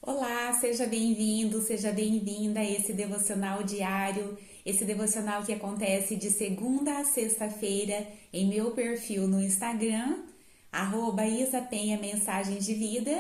Olá, seja bem-vindo, seja bem-vinda a esse devocional diário, esse devocional que acontece de segunda a sexta-feira em meu perfil no Instagram, @isapenha Mensagens de Vida,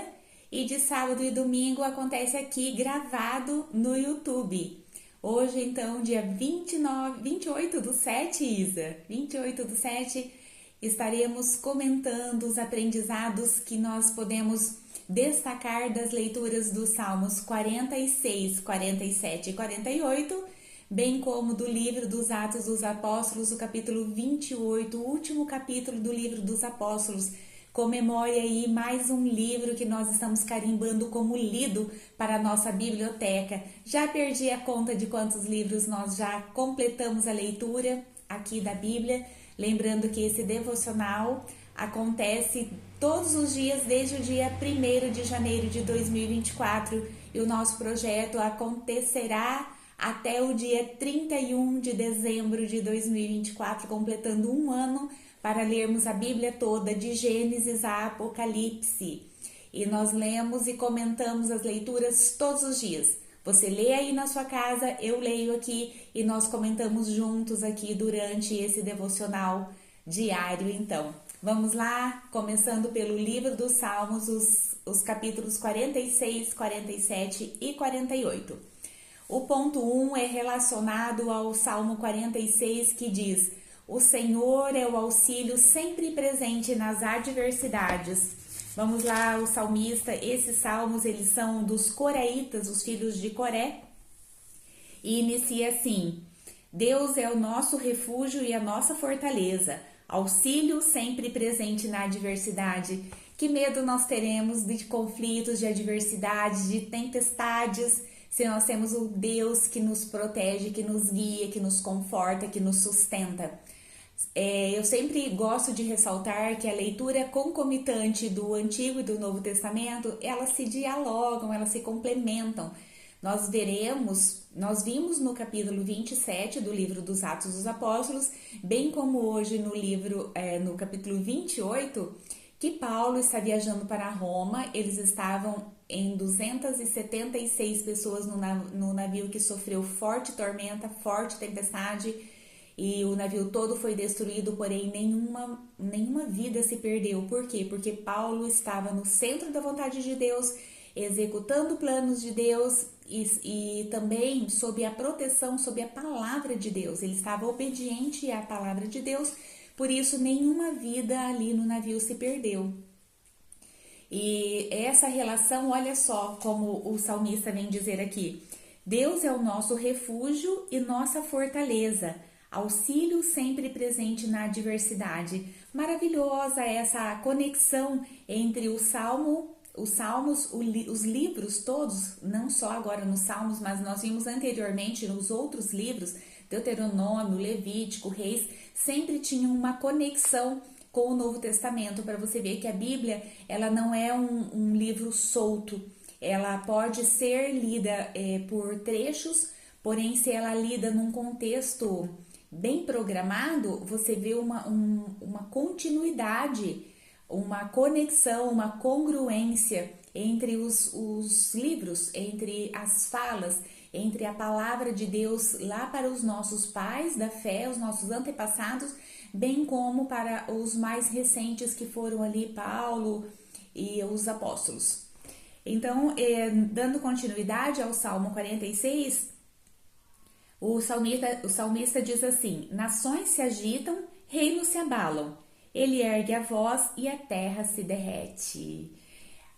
e de sábado e domingo acontece aqui gravado no YouTube. Hoje, então, dia 28 do 7, Isa, 28 do 7, estaremos comentando os aprendizados que nós podemos destacar das leituras dos Salmos 46, 47 e 48, bem como do livro dos Atos dos Apóstolos, o capítulo 28, o último capítulo do livro dos Apóstolos. Comemore aí mais um livro que nós estamos carimbando como lido para a nossa biblioteca. Já perdi a conta de quantos livros nós já completamos a leitura aqui da Bíblia. Lembrando que esse devocional acontece todos os dias desde o dia 1º de janeiro de 2024 e o nosso projeto acontecerá até o dia 31 de dezembro de 2024, completando um ano para lermos a Bíblia toda, de Gênesis a Apocalipse. E nós lemos e comentamos as leituras todos os dias. Você lê aí na sua casa, eu leio aqui e nós comentamos juntos aqui durante esse devocional diário. Então, vamos lá, começando pelo livro dos Salmos, os capítulos 46, 47 e 48. O ponto 1 é relacionado ao Salmo 46, que diz: o Senhor é o auxílio sempre presente nas adversidades. Vamos lá, o salmista, esses salmos, eles são dos coraitas, os filhos de Coré, e inicia assim: Deus é o nosso refúgio e a nossa fortaleza, auxílio sempre presente na adversidade. Que medo nós teremos de conflitos, de adversidades, de tempestades, se nós temos o Deus que nos protege, que nos guia, que nos conforta, que nos sustenta. Eu sempre gosto de ressaltar que a leitura concomitante do Antigo e do Novo Testamento, elas se dialogam, elas se complementam. Nós vimos no capítulo 27 do livro dos Atos dos Apóstolos, bem como hoje no capítulo 28, que Paulo está viajando para Roma. Eles estavam em 276 pessoas no navio que sofreu forte tormenta, forte tempestade, e o navio todo foi destruído, porém nenhuma vida se perdeu. Por quê? Porque Paulo estava no centro da vontade de Deus, executando planos de Deus e também sob a proteção, sob a palavra de Deus. Ele estava obediente à palavra de Deus, por isso nenhuma vida ali no navio se perdeu. E essa relação, olha só como o salmista vem dizer aqui: Deus é o nosso refúgio e nossa fortaleza, auxílio sempre presente na adversidade. Maravilhosa essa conexão entre os salmos, os livros todos, não só agora nos salmos, mas nós vimos anteriormente nos outros livros, Deuteronômio, Levítico, Reis, sempre tinham uma conexão com o Novo Testamento, para você ver que a Bíblia, ela não é um livro solto, ela pode ser lida por trechos, porém se ela é lida num contexto bem programado, você vê uma continuidade, uma conexão, uma congruência entre os livros, entre as falas, entre a palavra de Deus lá para os nossos pais da fé, os nossos antepassados, bem como para os mais recentes que foram ali Paulo e os apóstolos. Então, dando continuidade ao Salmo 46, o salmista diz assim: nações se agitam, reinos se abalam, ele ergue a voz e a terra se derrete.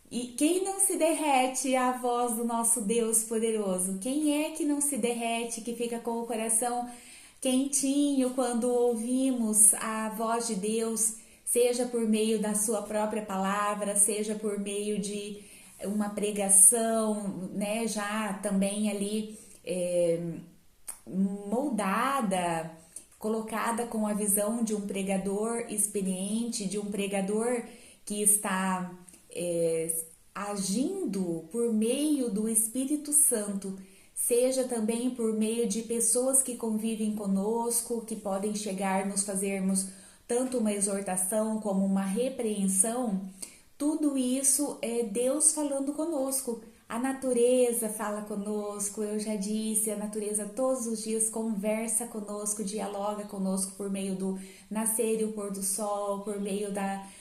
E quem não se derrete à voz do nosso Deus poderoso? Quem é que não se derrete, que fica com o coração quentinho quando ouvimos a voz de Deus, seja por meio da sua própria palavra, seja por meio de uma pregação, né, já também ali moldada, colocada com a visão de um pregador experiente, de um pregador que está agindo por meio do Espírito Santo, seja também por meio de pessoas que convivem conosco, que podem chegar nos fazermos tanto uma exortação como uma repreensão. Tudo isso é Deus falando conosco A natureza fala conosco, eu já disse, a natureza todos os dias conversa conosco, dialoga conosco por meio do nascer e o pôr do sol, por meio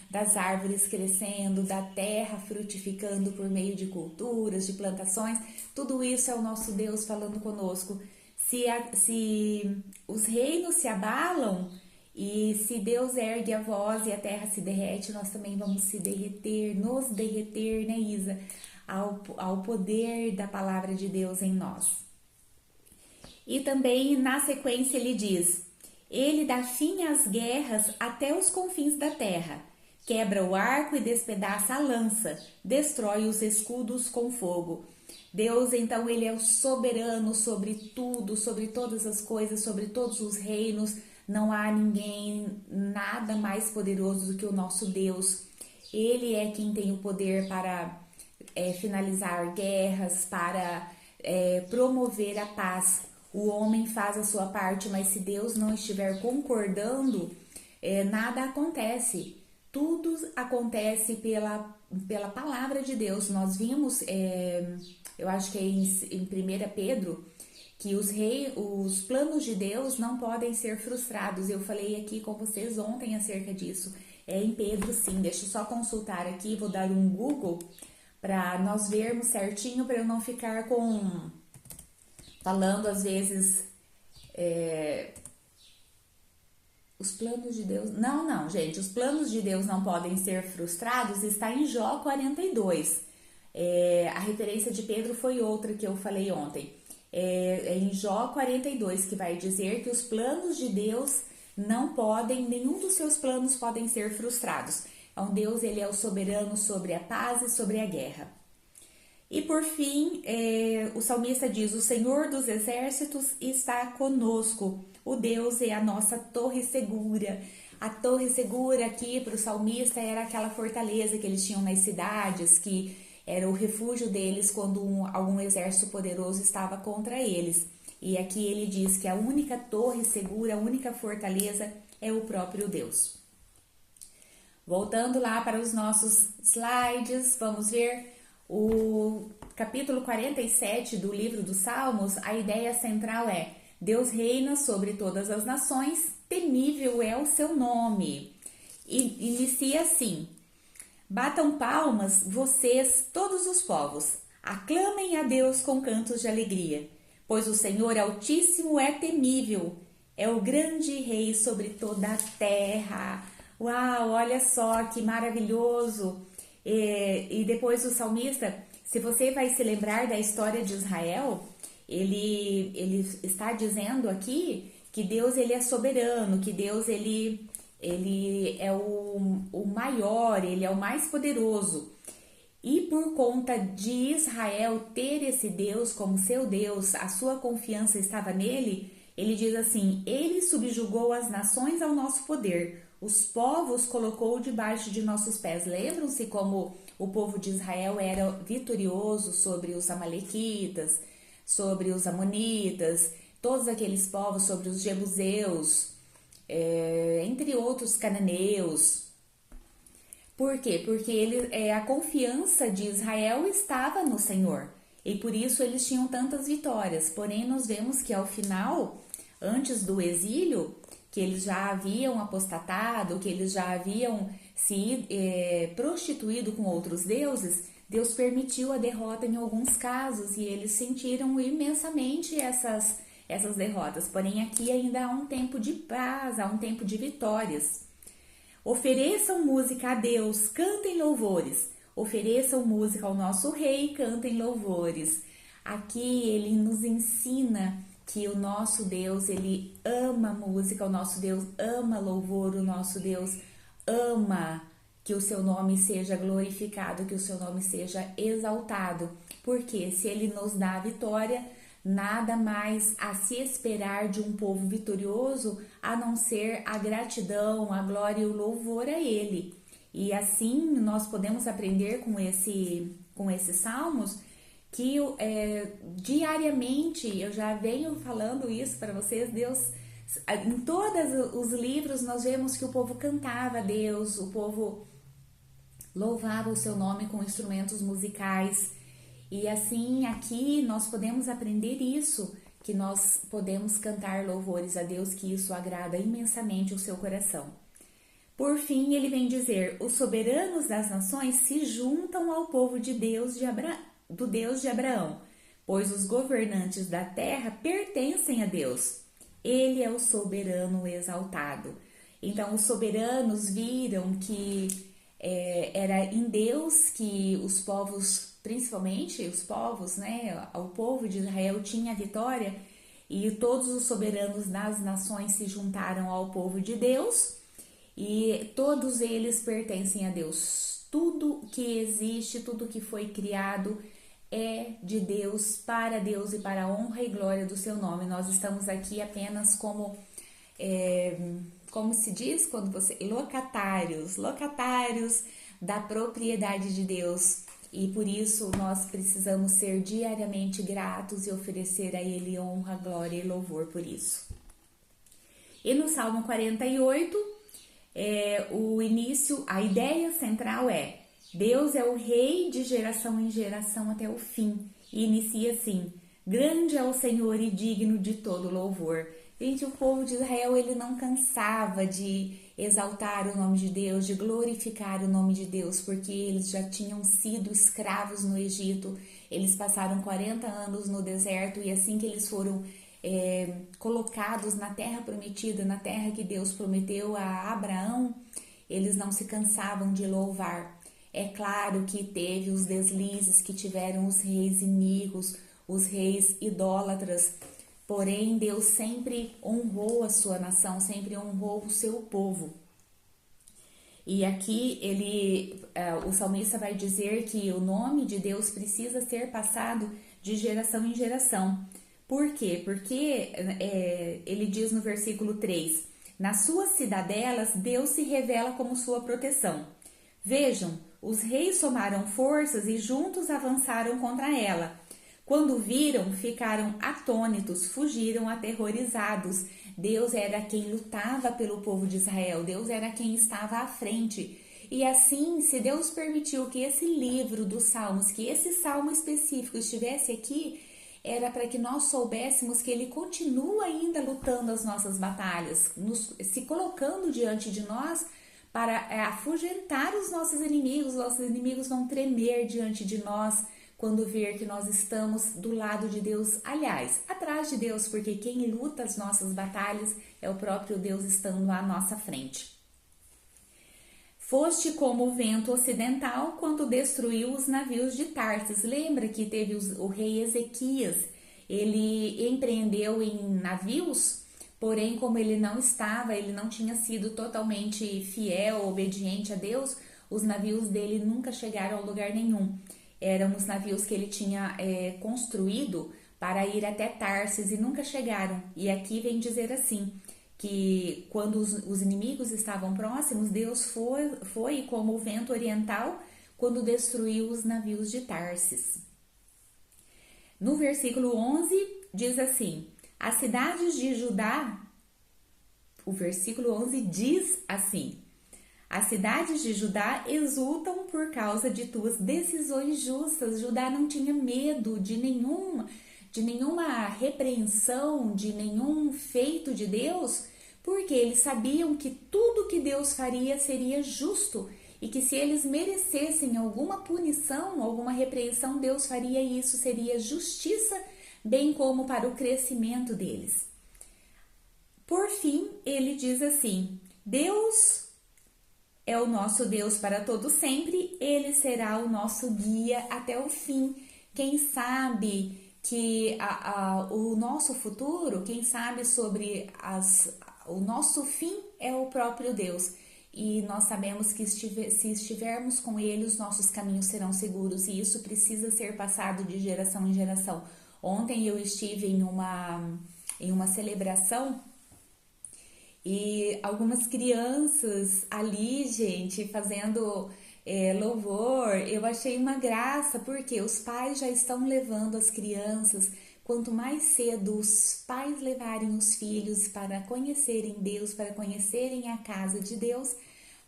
das árvores crescendo, da terra frutificando por meio de culturas, de plantações. Tudo isso é o nosso Deus falando conosco. Se os reinos se abalam e se Deus ergue a voz e a terra se derrete, nós também vamos se derreter, nos derreter, né, Isa? Ao poder da palavra de Deus em nós. E também na sequência ele diz: ele dá fim às guerras até os confins da terra, quebra o arco e despedaça a lança, destrói os escudos com fogo. Deus, então, ele é o soberano sobre tudo, sobre todas as coisas, sobre todos os reinos. Não há ninguém, nada mais poderoso do que o nosso Deus. Ele é quem tem o poder para finalizar guerras, para promover a paz. O homem faz a sua parte, mas se Deus não estiver concordando, nada acontece. Tudo acontece pela palavra de Deus. Nós vimos, eu acho que é em 1 Pedro, que os planos de Deus não podem ser frustrados. Eu falei aqui com vocês ontem acerca disso. É em Pedro, sim. Deixa eu só consultar aqui, vou dar um Google para nós vermos certinho, para eu não ficar falando às vezes os planos de Deus. Não, gente, os planos de Deus não podem ser frustrados, está em Jó 42. A referência de Pedro foi outra que eu falei ontem. É em Jó 42 que vai dizer que os planos de Deus não podem, nenhum dos seus planos podem ser frustrados. Então, Deus, ele é o soberano sobre a paz e sobre a guerra. E por fim, o salmista diz: o Senhor dos exércitos está conosco. O Deus é a nossa torre segura. A torre segura aqui para o salmista era aquela fortaleza que eles tinham nas cidades, que era o refúgio deles quando algum exército poderoso estava contra eles. E aqui ele diz que a única torre segura, a única fortaleza é o próprio Deus. Voltando lá para os nossos slides, vamos ver o capítulo 47 do livro dos Salmos. A ideia central é: Deus reina sobre todas as nações, temível é o seu nome. E inicia assim: batam palmas, vocês, todos os povos, aclamem a Deus com cantos de alegria, pois o Senhor Altíssimo é temível, é o grande rei sobre toda a terra. Uau, olha só que maravilhoso! E depois o salmista, se você vai se lembrar da história de Israel, ele está dizendo aqui que Deus, ele é soberano, que Deus, ele é o maior, ele é o mais poderoso. E por conta de Israel ter esse Deus como seu Deus, a sua confiança estava nele, ele diz assim: ele subjugou as nações ao nosso poder, os povos colocou debaixo de nossos pés. Lembram-se como o povo de Israel era vitorioso sobre os amalequitas, sobre os amonitas, todos aqueles povos, sobre os jebuseus, entre outros cananeus. Por quê? Porque a confiança de Israel estava no Senhor e por isso eles tinham tantas vitórias. Porém, nós vemos que ao final, antes do exílio, que eles já haviam apostatado, que eles já haviam se prostituído com outros deuses, Deus permitiu a derrota em alguns casos e eles sentiram imensamente essas derrotas. Porém, aqui ainda há um tempo de paz, há um tempo de vitórias. Ofereçam música a Deus, cantem louvores. Ofereçam música ao nosso rei, cantem louvores. Aqui ele nos ensina que o nosso Deus, ele ama música, o nosso Deus ama louvor, o nosso Deus ama que o seu nome seja glorificado, que o seu nome seja exaltado. Porque se ele nos dá a vitória, nada mais a se esperar de um povo vitorioso a não ser a gratidão, a glória e o louvor a ele. E assim nós podemos aprender com esses salmos que diariamente, eu já venho falando isso para vocês, Deus, em todos os livros nós vemos que o povo cantava a Deus, o povo louvava o seu nome com instrumentos musicais. E assim, aqui nós podemos aprender isso, que nós podemos cantar louvores a Deus, que isso agrada imensamente o seu coração. Por fim, ele vem dizer: os soberanos das nações se juntam ao povo de Deus do Deus de Abraão, pois os governantes da terra pertencem a Deus. Ele é o soberano exaltado. Então, os soberanos viram que era em Deus que os povos, principalmente os povos, né, o povo de Israel tinha a vitória, e todos os soberanos das nações se juntaram ao povo de Deus, e todos eles pertencem a Deus. Tudo que existe, tudo que foi criado é de Deus, para Deus e para a honra e glória do seu nome. Nós estamos aqui apenas como se diz quando você, locatários da propriedade de Deus. E por isso nós precisamos ser diariamente gratos e oferecer a Ele honra, glória e louvor por isso. E no Salmo 48, o início, a ideia central é: Deus é o Rei de geração em geração até o fim. E inicia assim: grande é o Senhor e digno de todo louvor. Gente, o povo de Israel, ele não cansava de exaltar o nome de Deus, de glorificar o nome de Deus, porque eles já tinham sido escravos no Egito. Eles passaram 40 anos no deserto, e assim que eles foram colocados na terra prometida, na terra que Deus prometeu a Abraão, eles não se cansavam de louvar. É claro que teve os deslizes, que tiveram os reis inimigos, os reis idólatras, porém Deus sempre honrou a sua nação, sempre honrou o seu povo. E aqui o salmista vai dizer que o nome de Deus precisa ser passado de geração em geração. Por quê? Porque ele diz no versículo 3: nas suas cidadelas Deus se revela como sua proteção. Vejam, os reis somaram forças e juntos avançaram contra ela. Quando viram, ficaram atônitos, fugiram aterrorizados. Deus era quem lutava pelo povo de Israel, Deus era quem estava à frente. E assim, se Deus permitiu que esse livro dos Salmos, que esse salmo específico estivesse aqui, era para que nós soubéssemos que Ele continua ainda lutando as nossas batalhas, se colocando diante de nós para afugentar os nossos inimigos. Nossos inimigos vão tremer diante de nós quando ver que nós estamos do lado de Deus, aliás, atrás de Deus, porque quem luta as nossas batalhas é o próprio Deus estando à nossa frente. Foste como o vento ocidental quando destruiu os navios de Tarsis. Lembra que teve o rei Ezequias, ele empreendeu em navios, porém como ele não tinha sido totalmente fiel, obediente a Deus, os navios dele nunca chegaram a lugar nenhum. Eram os navios que ele tinha construído para ir até Tarsis e nunca chegaram. E aqui vem dizer assim, que quando os inimigos estavam próximos, Deus foi como o vento oriental quando destruiu os navios de Tarsis. No versículo 11 diz assim: as cidades de Judá, o versículo 11 diz assim: as cidades de Judá exultam por causa de tuas decisões justas. Judá não tinha medo de nenhuma repreensão, de nenhum feito de Deus, porque eles sabiam que tudo que Deus faria seria justo e que se eles merecessem alguma punição, alguma repreensão, Deus faria isso, seria justiça, bem como para o crescimento deles. Por fim, ele diz assim: Deus é o nosso Deus para todo sempre, Ele será o nosso guia até o fim. Quem sabe que o nosso futuro, quem sabe sobre o nosso fim é o próprio Deus. E nós sabemos que se estivermos com Ele, os nossos caminhos serão seguros. E isso precisa ser passado de geração em geração. Ontem eu estive em uma celebração e algumas crianças ali, gente, fazendo louvor. Eu achei uma graça, porque os pais já estão levando as crianças. Quanto mais cedo os pais levarem os filhos para conhecerem Deus, para conhecerem a casa de Deus,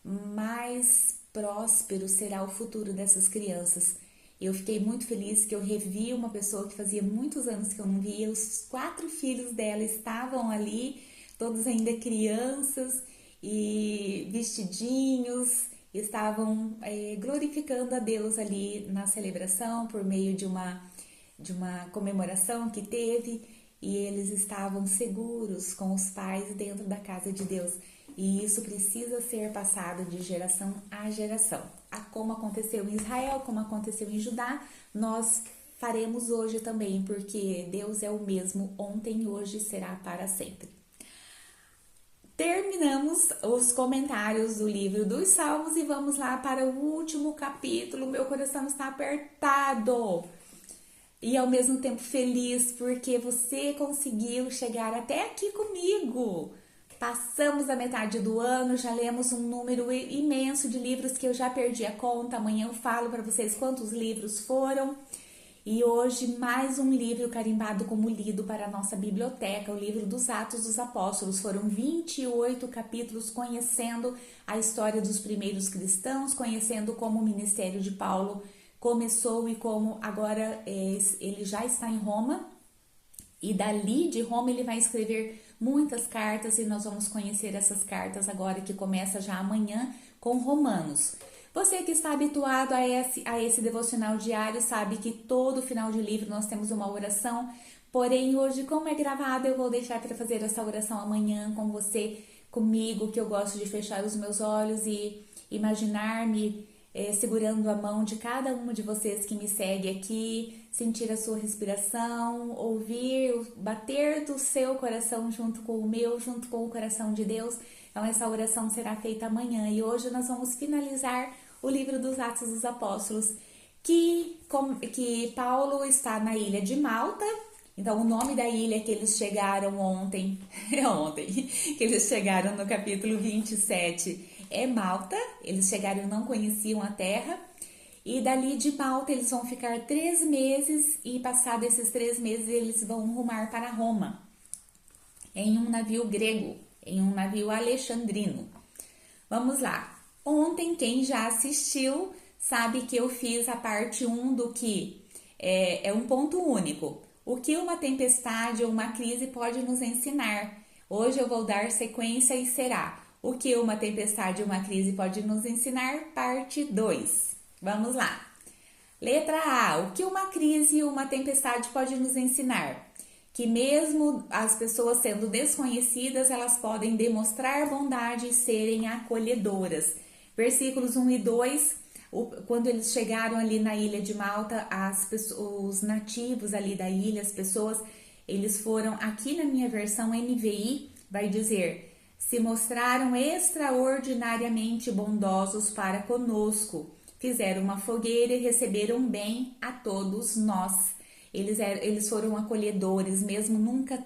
mais próspero será o futuro dessas crianças. Eu fiquei muito feliz que eu revi uma pessoa que fazia muitos anos que eu não via. Os 4 filhos dela estavam ali, todos ainda crianças e vestidinhos, estavam glorificando a Deus ali na celebração por meio de uma comemoração que teve, e eles estavam seguros com os pais dentro da casa de Deus. E isso precisa ser passado de geração a geração. Como aconteceu em Israel, como aconteceu em Judá, nós faremos hoje também, porque Deus é o mesmo ontem, hoje, será para sempre. Terminamos os comentários do livro dos Salmos e vamos lá para o último capítulo. Meu coração está apertado e ao mesmo tempo feliz, porque você conseguiu chegar até aqui comigo. Passamos a metade do ano, já lemos um número imenso de livros que eu já perdi a conta. Amanhã eu falo para vocês quantos livros foram. E hoje mais um livro carimbado como lido para a nossa biblioteca, o livro dos Atos dos Apóstolos. Foram 28 capítulos conhecendo a história dos primeiros cristãos, conhecendo como o ministério de Paulo começou e como agora ele já está em Roma. E dali de Roma ele vai escrever muitas cartas e nós vamos conhecer essas cartas agora, que começa já amanhã com Romanos. Você que está habituado a esse devocional diário sabe que todo final de livro nós temos uma oração, porém hoje, como é gravado, eu vou deixar para fazer essa oração amanhã com você, comigo, que eu gosto de fechar os meus olhos e imaginar-me segurando a mão de cada um de vocês que me segue aqui, sentir a sua respiração, ouvir o bater do seu coração junto com o meu, junto com o coração de Deus. Então essa oração será feita amanhã e hoje nós vamos finalizar o livro dos Atos dos Apóstolos, que Paulo está na ilha de Malta. Então o nome da ilha que eles chegaram ontem, que eles chegaram no capítulo 27, é Malta. Eles chegaram e não conheciam a terra. E dali de Malta eles vão ficar 3 meses e passados esses 3 meses eles vão rumar para Roma, em um navio grego, em um navio alexandrino. Vamos lá. Ontem, quem já assistiu sabe que eu fiz a parte 1 do que é um ponto único. O que uma tempestade ou uma crise pode nos ensinar. Hoje eu vou dar sequência e será o que uma tempestade ou uma crise pode nos ensinar, parte 2. Vamos lá. Letra A. O que uma crise ou uma tempestade pode nos ensinar? Que mesmo as pessoas sendo desconhecidas, elas podem demonstrar bondade e serem acolhedoras. Versículos 1 e 2, quando eles chegaram ali na ilha de Malta, os nativos ali da ilha, as pessoas, eles foram, aqui na minha versão NVI, vai dizer, se mostraram extraordinariamente bondosos para conosco, fizeram uma fogueira e receberam bem a todos nós. Eles foram acolhedores, mesmo nunca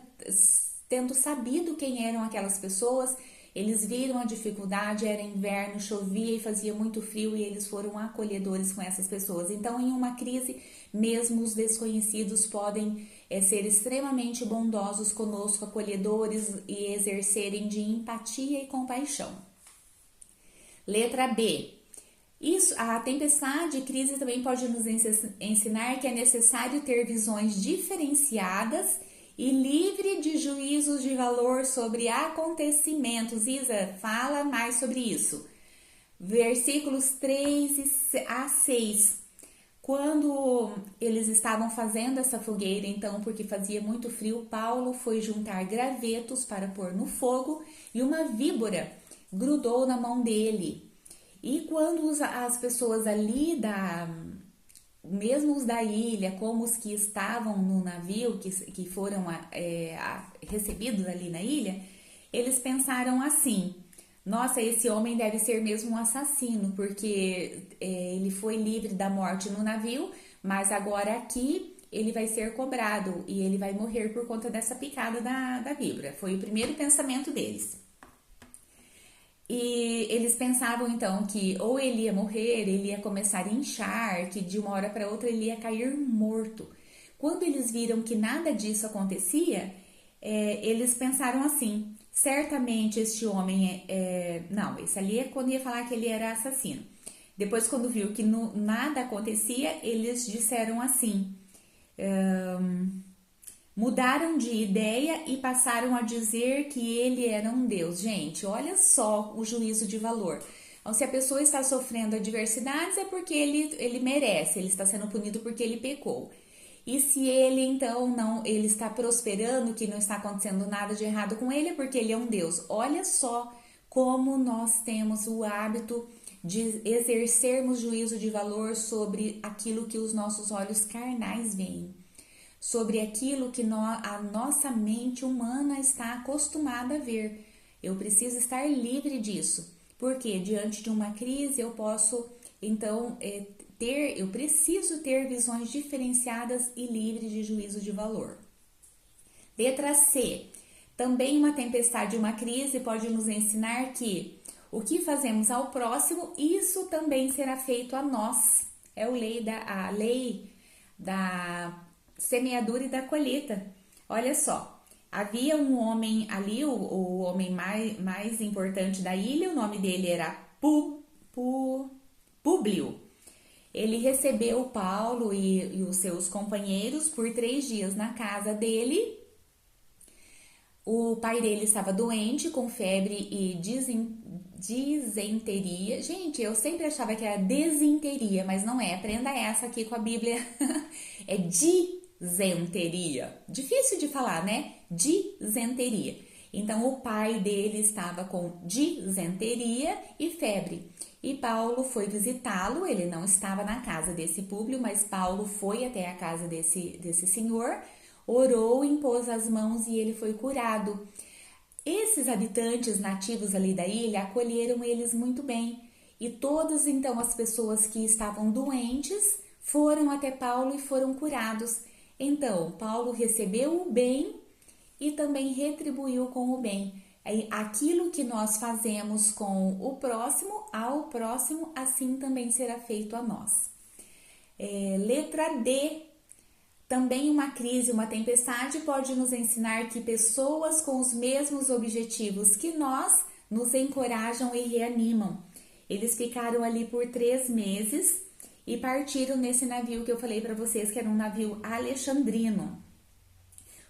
tendo sabido quem eram aquelas pessoas. Eles viram a dificuldade, era inverno, chovia e fazia muito frio e eles foram acolhedores com essas pessoas. Então, em uma crise, mesmo os desconhecidos podem ser extremamente bondosos conosco, acolhedores e exercerem de empatia e compaixão. Letra B. A tempestade e crise também pode nos ensinar que é necessário ter visões diferenciadas e livre de juízos de valor sobre acontecimentos. Isa, fala mais sobre isso. Versículos 3 a 6. Quando eles estavam fazendo essa fogueira, então, porque fazia muito frio, Paulo foi juntar gravetos para pôr no fogo e uma víbora grudou na mão dele. E quando as pessoas ali mesmo os da ilha, como os que estavam no navio, que foram recebidos ali na ilha, eles pensaram assim, nossa, esse homem deve ser mesmo um assassino, porque ele foi livre da morte no navio, mas agora aqui ele vai ser cobrado e ele vai morrer por conta dessa picada da víbora. Foi o primeiro pensamento deles. E eles pensavam então que ou ele ia morrer, ele ia começar a inchar, que de uma hora para outra ele ia cair morto. Quando eles viram que nada disso acontecia, eles pensaram assim, certamente este homem não, esse ali é quando ia falar que ele era assassino. Depois, quando viu que nada acontecia, eles disseram assim, mudaram de ideia e passaram a dizer que ele era um Deus. Gente, olha só o juízo de valor. Então, se a pessoa está sofrendo adversidades, é porque ele merece, ele está sendo punido porque ele pecou. E se ele então não, ele está prosperando, que não está acontecendo nada de errado com ele, é porque ele é um Deus. Olha só como nós temos o hábito de exercermos juízo de valor sobre aquilo que os nossos olhos carnais veem, sobre aquilo que a nossa mente humana está acostumada a ver. Eu preciso estar livre disso, porque diante de uma crise eu posso então eu preciso ter visões diferenciadas e livres de juízo de valor. Letra C. Também uma tempestade e uma crise pode nos ensinar que o que fazemos ao próximo, isso também será feito a nós. É a lei da semeadura e da colheita. Olha só, havia um homem ali, o homem mais importante da ilha, o nome dele era Públio. Ele recebeu Paulo e os seus companheiros por 3 dias na casa dele. O pai dele estava doente, com febre e disenteria. Gente, eu sempre achava que era desinteria, mas não é. Aprenda essa aqui com a Bíblia. É disenteria. Difícil de falar, né? Disenteria. Então, o pai dele estava com disenteria e febre. E Paulo foi visitá-lo. Ele não estava na casa desse Públio, mas Paulo foi até a casa desse senhor, orou, impôs as mãos e ele foi curado. Esses habitantes nativos ali da ilha acolheram eles muito bem. E todas então as pessoas que estavam doentes foram até Paulo e foram curados. Então, Paulo recebeu o bem e também retribuiu com o bem. Aquilo que nós fazemos com o próximo, ao próximo, assim também será feito a nós. Letra D. Também uma crise, uma tempestade pode nos ensinar que pessoas com os mesmos objetivos que nós nos encorajam e reanimam. Eles ficaram ali por 3 meses e partiram nesse navio que eu falei para vocês, que era um navio alexandrino.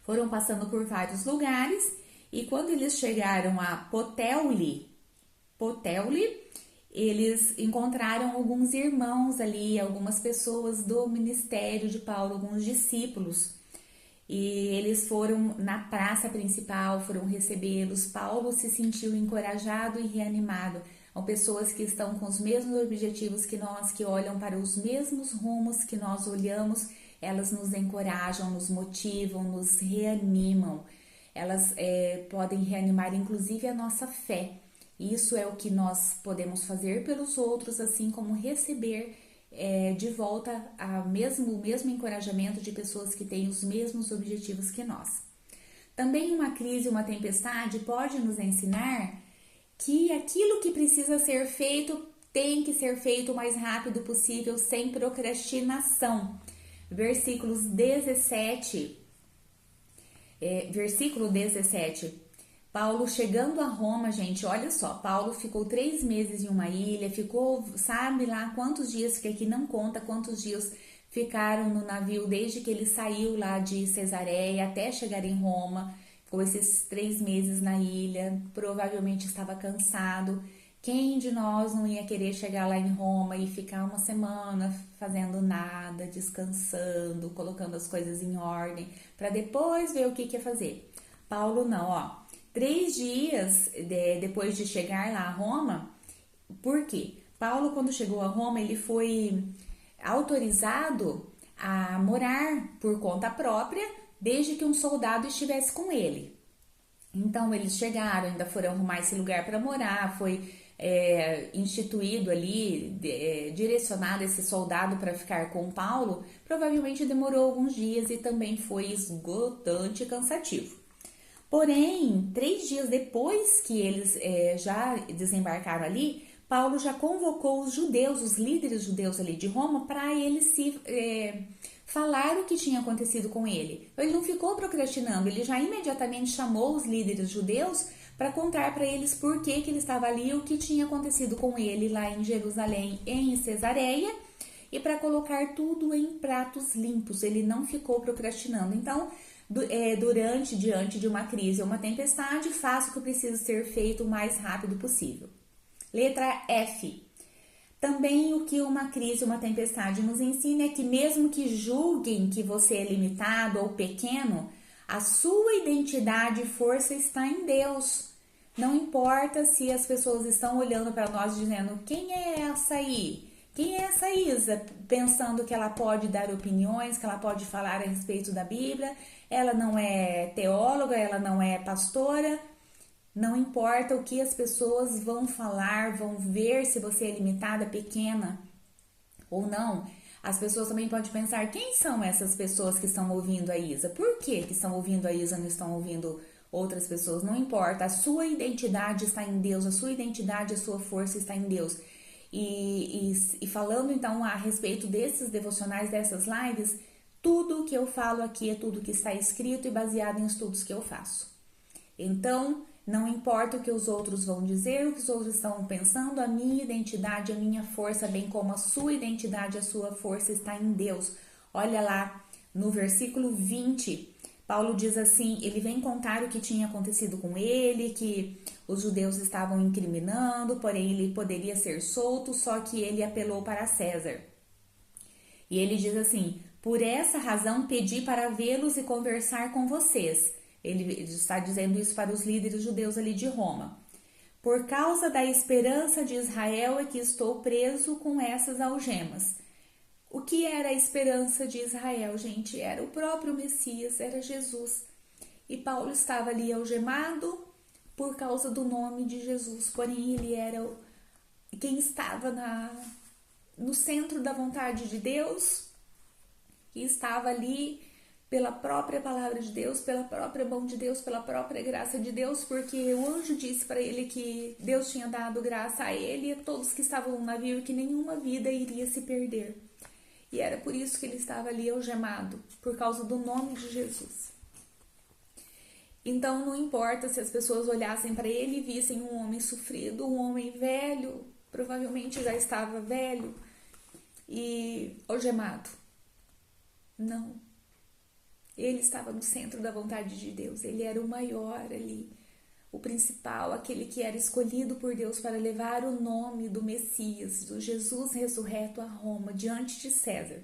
Foram passando por vários lugares e quando eles chegaram a Puteoli, eles encontraram alguns irmãos ali, algumas pessoas do ministério de Paulo, alguns discípulos. E eles foram na praça principal, foram recebê-los. Paulo se sentiu encorajado e reanimado. São pessoas que estão com os mesmos objetivos que nós, que olham para os mesmos rumos que nós olhamos. Elas nos encorajam, nos motivam, nos reanimam. Elas podem reanimar inclusive a nossa fé. Isso é o que nós podemos fazer pelos outros, assim como receber de volta o mesmo encorajamento de pessoas que têm os mesmos objetivos que nós. Também uma crise, uma tempestade pode nos ensinar que aquilo que precisa ser feito tem que ser feito o mais rápido possível, sem procrastinação. Versículo 17. Paulo chegando a Roma, gente, olha só, Paulo ficou 3 meses em uma ilha, ficou, sabe lá quantos dias, que aqui não conta quantos dias ficaram no navio desde que ele saiu lá de Cesareia até chegar em Roma. Ficou esses 3 meses na ilha, provavelmente estava cansado. Quem de nós não ia querer chegar lá em Roma e ficar uma semana fazendo nada, descansando, colocando as coisas em ordem, para depois ver o que ia fazer? Paulo não, ó. 3 dias depois de chegar lá a Roma, por quê? Paulo, quando chegou a Roma, ele foi autorizado a morar por conta própria, desde que um soldado estivesse com ele. Então, eles chegaram, ainda foram arrumar esse lugar para morar, foi instituído ali, direcionado esse soldado para ficar com Paulo. Provavelmente demorou alguns dias e também foi esgotante e cansativo. Porém, 3 dias depois que eles já desembarcaram ali, Paulo já convocou os judeus, os líderes judeus ali de Roma, para eles falar o que tinha acontecido com ele. Ele não ficou procrastinando, ele já imediatamente chamou os líderes judeus para contar para eles por que ele estava ali, o que tinha acontecido com ele lá em Jerusalém, em Cesareia, e para colocar tudo em pratos limpos. Ele não ficou procrastinando. Então, diante de uma crise ou uma tempestade, faça o que precisa ser feito o mais rápido possível. Letra F. Também o que uma crise, uma tempestade nos ensina é que mesmo que julguem que você é limitado ou pequeno, a sua identidade e força está em Deus. Não importa se as pessoas estão olhando para nós dizendo: quem é essa aí? Quem é essa Isa? Pensando que ela pode dar opiniões, que ela pode falar a respeito da Bíblia. Ela não é teóloga, ela não é pastora. Não importa o que as pessoas vão falar, vão ver se você é limitada, pequena ou não. As pessoas também podem pensar: quem são essas pessoas que estão ouvindo a Isa? Por que estão ouvindo a Isa e não estão ouvindo outras pessoas? Não importa, a sua identidade está em Deus, a sua identidade, a sua força está em Deus. E falando então a respeito desses devocionais, dessas lives, tudo que eu falo aqui é tudo que está escrito e baseado em estudos que eu faço. Então, não importa o que os outros vão dizer, o que os outros estão pensando, a minha identidade, a minha força, bem como a sua identidade, a sua força está em Deus. Olha lá no versículo 20, Paulo diz assim, ele vem contar o que tinha acontecido com ele, que os judeus estavam incriminando, porém ele poderia ser solto, só que ele apelou para César. E ele diz assim: por essa razão pedi para vê-los e conversar com vocês. Ele está dizendo isso para os líderes judeus ali de Roma. Por causa da esperança de Israel é que estou preso com essas algemas. O que era a esperança de Israel, gente? Era o próprio Messias, era Jesus. E Paulo estava ali algemado por causa do nome de Jesus. Porém, ele era quem estava no centro da vontade de Deus e estava ali pela própria palavra de Deus, pela própria mão de Deus, pela própria graça de Deus, porque o anjo disse para ele que Deus tinha dado graça a ele e a todos que estavam no navio e que nenhuma vida iria se perder. E era por isso que ele estava ali algemado, por causa do nome de Jesus. Então não importa se as pessoas olhassem para ele e vissem um homem sofrido, um homem velho, provavelmente já estava velho e algemado. Não. Ele estava no centro da vontade de Deus, ele era o maior ali, o principal, aquele que era escolhido por Deus para levar o nome do Messias, do Jesus ressurreto a Roma, diante de César.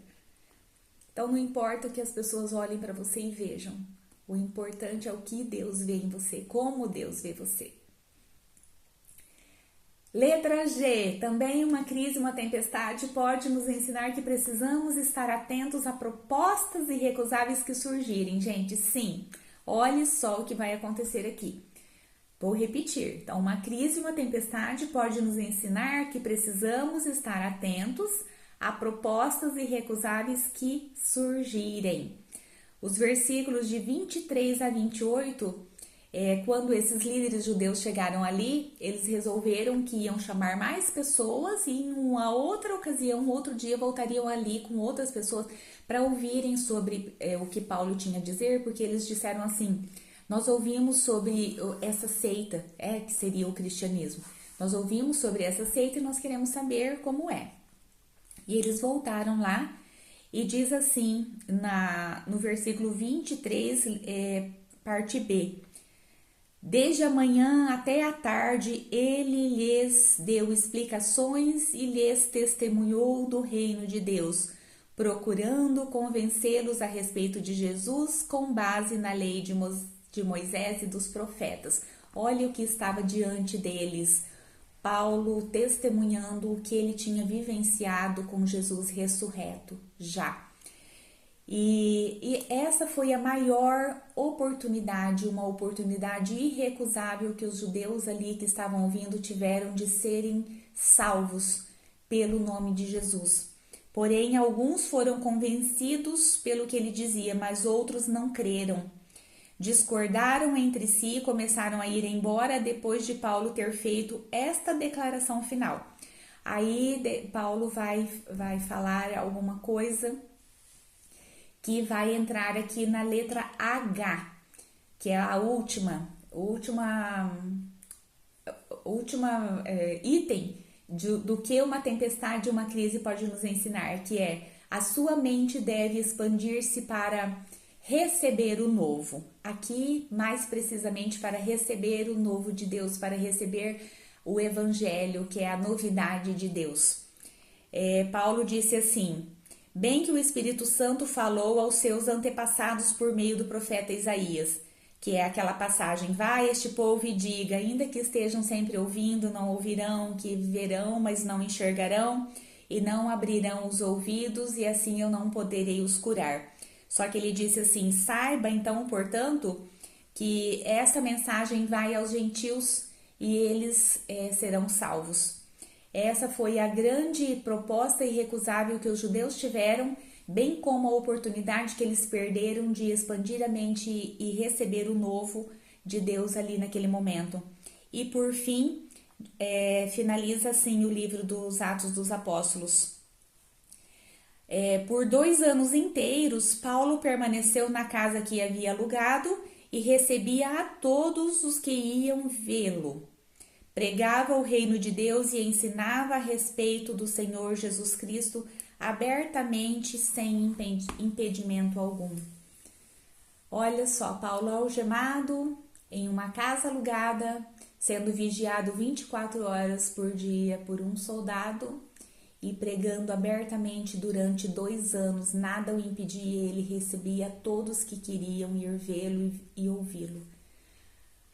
Então não importa o que as pessoas olhem para você e vejam, o importante é o que Deus vê em você, como Deus vê você. Letra G, também uma crise, uma tempestade pode nos ensinar que precisamos estar atentos a propostas irrecusáveis que surgirem. Gente, sim, olhe só o que vai acontecer aqui. Vou repetir. Então, uma crise, uma tempestade pode nos ensinar que precisamos estar atentos a propostas irrecusáveis que surgirem. Os versículos de 23 a 28, quando esses líderes judeus chegaram ali, eles resolveram que iam chamar mais pessoas e em uma outra ocasião, outro dia, voltariam ali com outras pessoas para ouvirem sobre o que Paulo tinha a dizer, porque eles disseram assim: nós ouvimos sobre essa seita, que seria o cristianismo. Nós ouvimos sobre essa seita e nós queremos saber como é. E eles voltaram lá e diz assim, no versículo 23, parte B: desde a manhã até a tarde, ele lhes deu explicações e lhes testemunhou do reino de Deus, procurando convencê-los a respeito de Jesus com base na lei de Moisés e dos profetas. Olha o que estava diante deles. Paulo testemunhando o que ele tinha vivenciado com Jesus ressurreto já. E essa foi a maior oportunidade, uma oportunidade irrecusável que os judeus ali que estavam ouvindo tiveram de serem salvos pelo nome de Jesus. Porém, alguns foram convencidos pelo que ele dizia, mas outros não creram. Discordaram entre si e começaram a ir embora depois de Paulo ter feito esta declaração final. Aí Paulo vai falar alguma coisa que vai entrar aqui na letra H, que é a última item do que uma tempestade e uma crise pode nos ensinar, que é: a sua mente deve expandir-se para receber o novo. Aqui, mais precisamente, para receber o novo de Deus, para receber o evangelho, que é a novidade de Deus. Paulo disse assim: bem que o Espírito Santo falou aos seus antepassados por meio do profeta Isaías, que é aquela passagem: vai este povo e diga, ainda que estejam sempre ouvindo, não ouvirão, que verão, mas não enxergarão, e não abrirão os ouvidos, e assim eu não poderei os curar. Só que ele disse assim: saiba então, portanto, que essa mensagem vai aos gentios e eles serão salvos. Essa foi a grande proposta irrecusável que os judeus tiveram, bem como a oportunidade que eles perderam de expandir a mente e receber o novo de Deus ali naquele momento. E por fim, finaliza assim o livro dos Atos dos Apóstolos. Por 2 anos inteiros, Paulo permaneceu na casa que havia alugado e recebia a todos os que iam vê-lo. Pregava o reino de Deus e ensinava a respeito do Senhor Jesus Cristo abertamente, sem impedimento algum. Olha só, Paulo algemado em uma casa alugada, sendo vigiado 24 horas por dia por um soldado e pregando abertamente durante 2 anos. Nada o impedia, ele recebia todos que queriam ir vê-lo e ouvi-lo.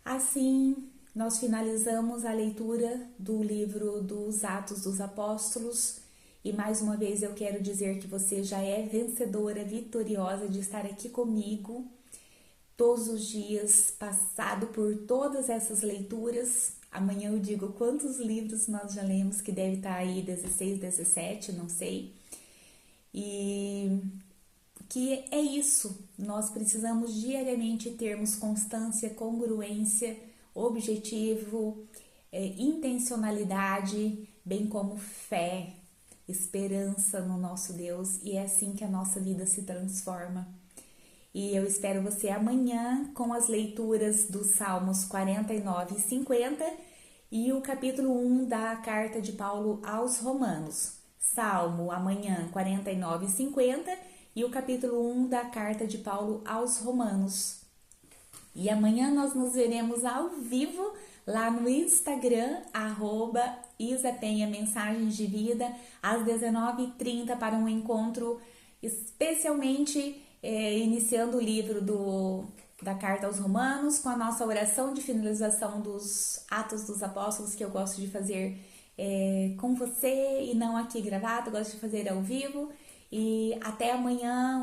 Assim, nós finalizamos a leitura do livro dos Atos dos Apóstolos e mais uma vez eu quero dizer que você já é vencedora, vitoriosa de estar aqui comigo todos os dias, passado por todas essas leituras. Amanhã eu digo quantos livros nós já lemos, que deve estar aí 16, 17, não sei. E que é isso, nós precisamos diariamente termos constância, congruência, objetivo, intencionalidade, bem como fé, esperança no nosso Deus, e é assim que a nossa vida se transforma. E eu espero você amanhã com as leituras dos Salmos 49 e 50 e o capítulo 1 da carta de Paulo aos Romanos. Salmo amanhã 49 e 50 e o capítulo 1 da carta de Paulo aos Romanos. E amanhã nós nos veremos ao vivo lá no Instagram, @isapenha Mensagens de Vida, às 19h30 para um encontro especialmente iniciando o livro da Carta aos Romanos, com a nossa oração de finalização dos Atos dos Apóstolos, que eu gosto de fazer com você e não aqui gravado, gosto de fazer ao vivo. E até amanhã,